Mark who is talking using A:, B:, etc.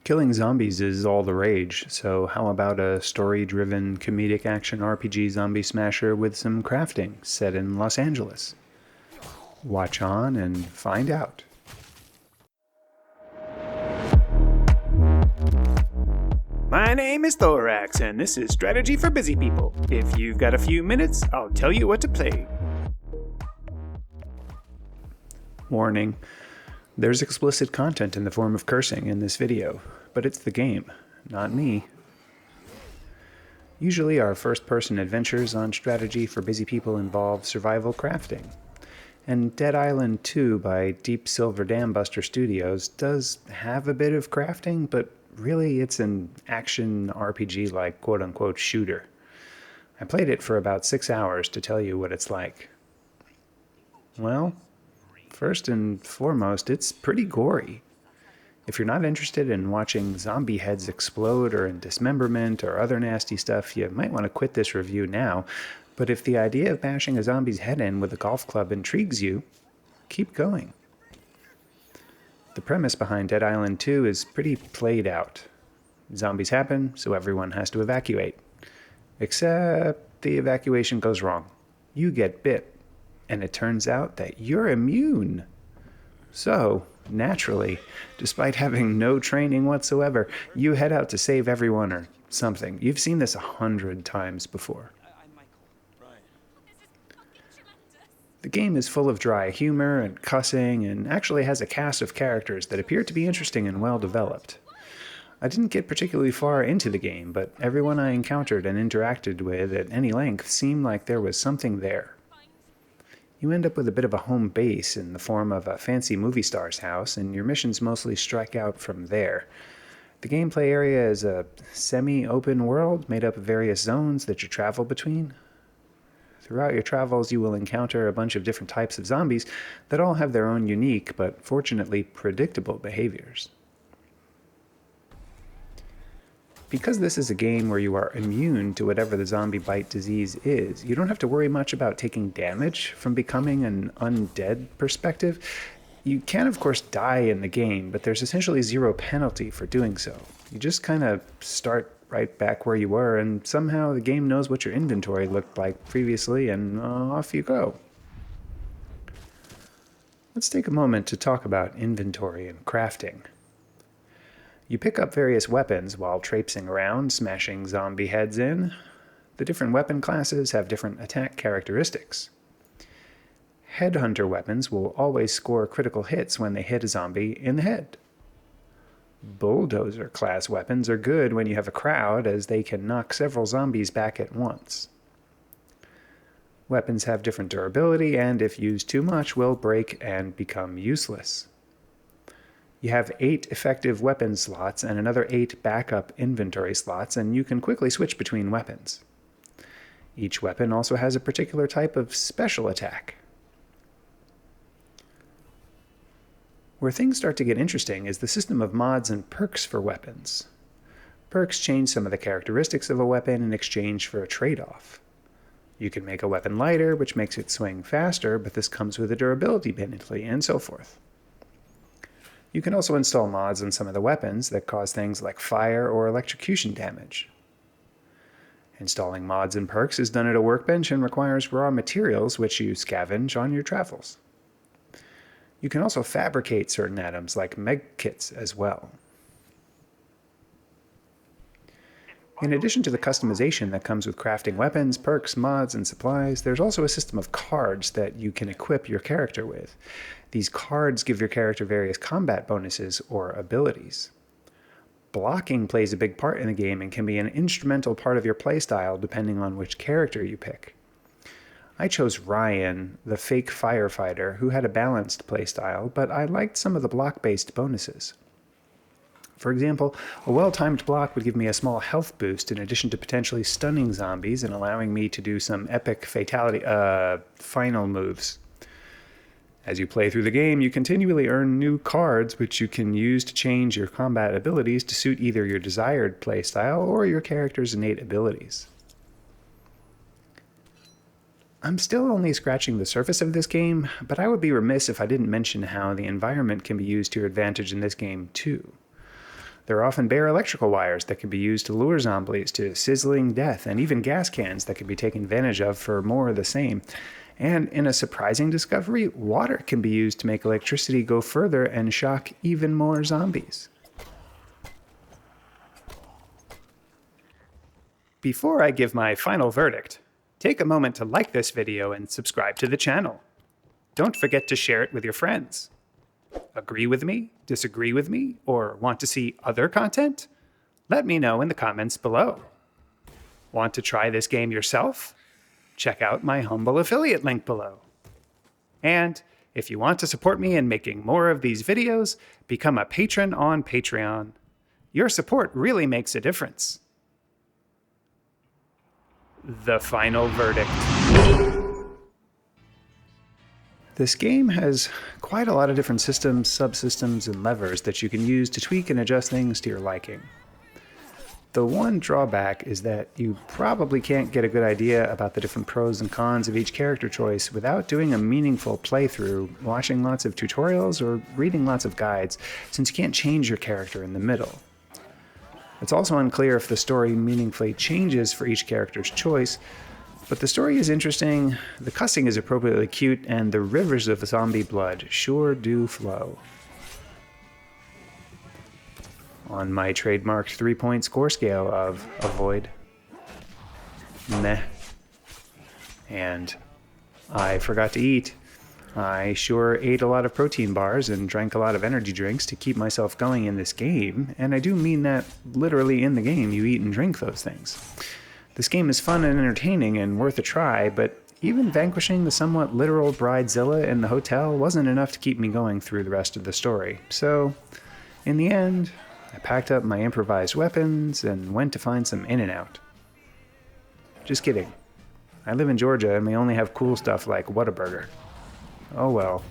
A: Killing zombies is all the rage, so how about a story-driven comedic action RPG zombie smasher with some crafting set in Los Angeles? Watch on and find out.
B: My name is Thoraxe, and this is Strategy for Busy People. If you've got a few minutes, I'll tell you what to play.
A: Warning. There's explicit content in the form of cursing in this video, but it's the game, not me. Usually our first-person adventures on Strategy for Busy People involve survival crafting. And Dead Island 2 by Deep Silver Dam Buster Studios does have a bit of crafting, but really it's an action RPG-like quote-unquote shooter. I played it for about 6 hours to tell you what it's like. Well, first and foremost, it's pretty gory. If you're not interested in watching zombie heads explode or in dismemberment or other nasty stuff, you might want to quit this review now. But if the idea of bashing a zombie's head in with a golf club intrigues you, keep going. The premise behind Dead Island 2 is pretty played out. Zombies happen, so everyone has to evacuate. Except the evacuation goes wrong. You get bit, and it turns out that you're immune. So, naturally, despite having no training whatsoever, you head out to save everyone or something. You've seen this 100 times before. The game is full of dry humor and cussing and actually has a cast of characters that appear to be interesting and well developed. I didn't get particularly far into the game, but everyone I encountered and interacted with at any length seemed like there was something there. You end up with a bit of a home base in the form of a fancy movie star's house, and your missions mostly strike out from there. The gameplay area is a semi-open world made up of various zones that you travel between. Throughout your travels, you will encounter a bunch of different types of zombies that all have their own unique, but fortunately predictable behaviors. Because this is a game where you are immune to whatever the zombie bite disease is, you don't have to worry much about taking damage from becoming an undead perspective. You can, of course, die in the game, but there's essentially zero penalty for doing so. You just kind of start right back where you were, and somehow the game knows what your inventory looked like previously, and off you go. Let's take a moment to talk about inventory and crafting. You pick up various weapons while traipsing around, smashing zombie heads in. The different weapon classes have different attack characteristics. Headhunter weapons will always score critical hits when they hit a zombie in the head. Bulldozer class weapons are good when you have a crowd, as they can knock several zombies back at once. Weapons have different durability, and if used too much, will break and become useless. You have 8 effective weapon slots and another 8 backup inventory slots, and you can quickly switch between weapons. Each weapon also has a particular type of special attack. Where things start to get interesting is the system of mods and perks for weapons. Perks change some of the characteristics of a weapon in exchange for a trade-off. You can make a weapon lighter, which makes it swing faster, but this comes with a durability penalty, and so forth. You can also install mods on some of the weapons that cause things like fire or electrocution damage. Installing mods and perks is done at a workbench and requires raw materials, which you scavenge on your travels. You can also fabricate certain items like meg kits as well. In addition to the customization that comes with crafting weapons, perks, mods, and supplies, there's also a system of cards that you can equip your character with. These cards give your character various combat bonuses or abilities. Blocking plays a big part in the game and can be an instrumental part of your playstyle depending on which character you pick. I chose Ryan, the fake firefighter, who had a balanced playstyle, but I liked some of the block-based bonuses. For example, a well-timed block would give me a small health boost in addition to potentially stunning zombies and allowing me to do some epic final moves. As you play through the game, you continually earn new cards which you can use to change your combat abilities to suit either your desired playstyle or your character's innate abilities. I'm still only scratching the surface of this game, but I would be remiss if I didn't mention how the environment can be used to your advantage in this game too. There are often bare electrical wires that can be used to lure zombies to sizzling death, and even gas cans that can be taken advantage of for more of the same. And in a surprising discovery, water can be used to make electricity go further and shock even more zombies. Before I give my final verdict, take a moment to like this video and subscribe to the channel. Don't forget to share it with your friends. Agree with me, disagree with me, or want to see other content? Let me know in the comments below. Want to try this game yourself? Check out my humble affiliate link below. And if you want to support me in making more of these videos, become a patron on Patreon. Your support really makes a difference. The final verdict. This game has quite a lot of different systems, subsystems, and levers that you can use to tweak and adjust things to your liking. The one drawback is that you probably can't get a good idea about the different pros and cons of each character choice without doing a meaningful playthrough, watching lots of tutorials, or reading lots of guides, since you can't change your character in the middle. It's also unclear if the story meaningfully changes for each character's choice, but the story is interesting, the cussing is appropriately cute, and the rivers of zombie blood sure do flow. On my trademarked 3-point score scale of avoid, meh, and I forgot to eat, I sure ate a lot of protein bars and drank a lot of energy drinks to keep myself going in this game, and I do mean that literally in the game you eat and drink those things. This game is fun and entertaining and worth a try, but even vanquishing the somewhat literal bridezilla in the hotel wasn't enough to keep me going through the rest of the story. So, in the end, I packed up my improvised weapons and went to find some In-N-Out. Just kidding. I live in Georgia and we only have cool stuff like Whataburger. Oh well.